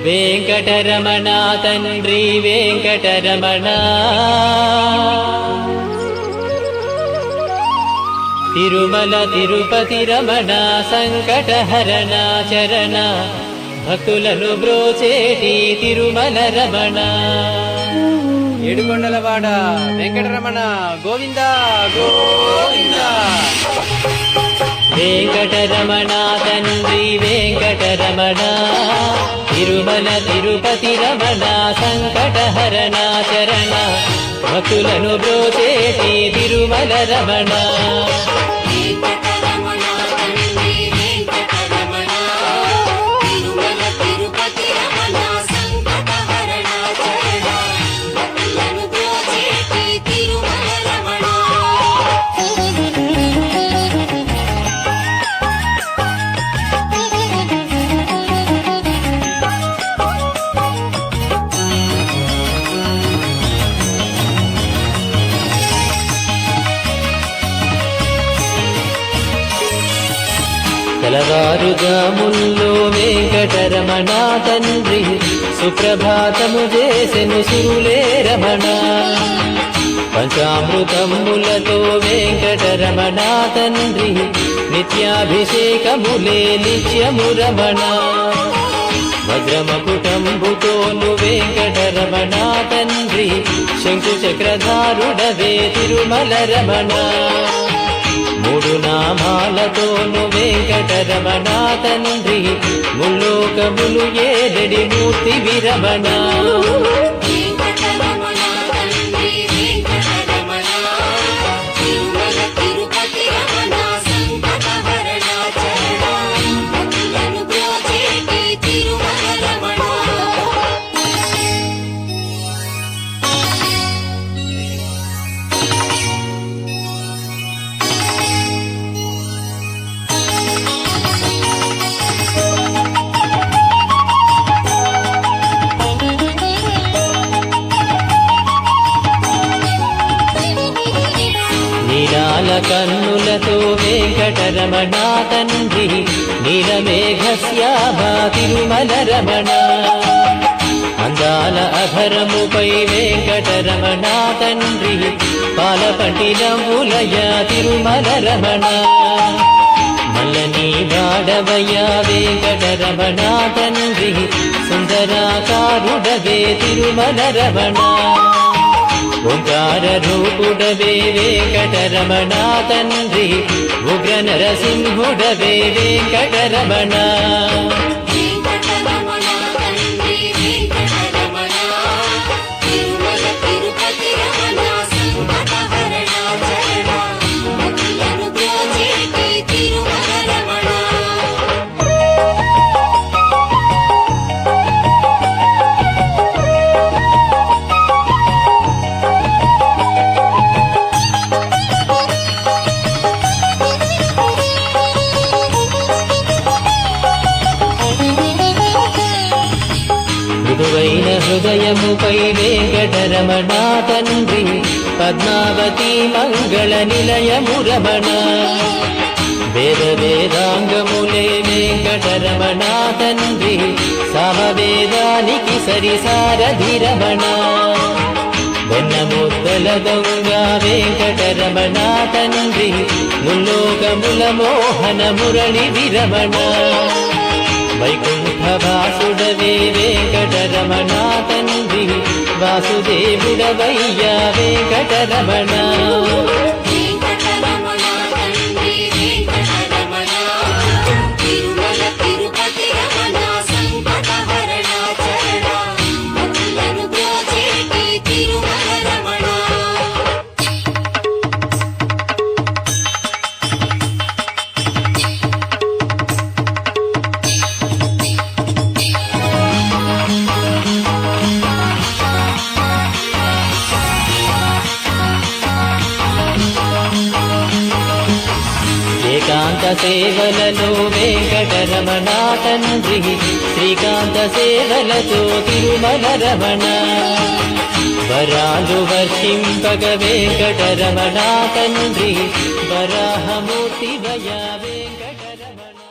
వెంకటరమణ తండ్రి వెంకటరమణ తిరుమల తిరుపతి రమణ సంకటహరణ చరణ భక్తులను బ్రోచేటి తిరుమల రమణ ఏడుకొండలవాడ వెంకటరమణ గోవింద గోవింద. వెంకటరమణ తండ్రి వెంకటరమణ తిరుమల తిరుపతి రమణ సంకటహరణ చరణ భక్తులను బ్రోచేటి తిరుమల రమణ తెల్లవారుజాముల్లో వెంకటరమణ తండ్రి సుప్రభాతము చేసెను సురులే రమణ పంచామృతములతో వెంకటరమణ తండ్రి నిత్యాభిషేకములే నిత్యము రమణ వజ్రమకుటంబుతోను వెంకటరమణ తండ్రి శంకు చక్రధారుడవే తిరుమల రమణ మూడు నామాలతోను వెంకటరమణ తండ్రి ముల్లోకములు ఏడడి మూర్తి విరమణ నీలాల కన్నులతో వెంకటరమణ తండ్రి నీలమేఘశ్యామ తిరుమల రమణ అందాల అధరముపై వెంకటరమణ తండ్రి పాలపట్టినములయ తిరుమల రమణ మల్లని వాడవయ వెంకటరమణ తండ్రి సుందరాకారుడవే తిరుమల రమణ ఓంకార రూపుడవే వెంకటరమణ తండ్రి ఉగ్ర నరసింహుడవే వెంకటరమణ మృదువైన హృదయముపై వెంకటరమణ తండ్రి పద్మావతి మంగళ నిలయము రమణ వేద వేదాంగములే వెంకటరమణ తండ్రి సమవేదానికి సరిసారధి రమణ వెన్నముద్దల దొంగ వెంకటరమణ తండ్రి ముల్లోకముల మోహన మురళి విరమణ వైకుంఠ వాసుడవే వెంకటరమణ తండ్రి వాసుదేవుడవయ్యా వెంకటరమణ ఏకాంత సేవలలో వెంకటరమణ తండ్రి శ్రీకాంత సేవలతో తిరుమల రమణ వరాలు వర్షింపగ వెంకటరమణ తండ్రి వరాహమూర్తి భయ వెంకటరమణ.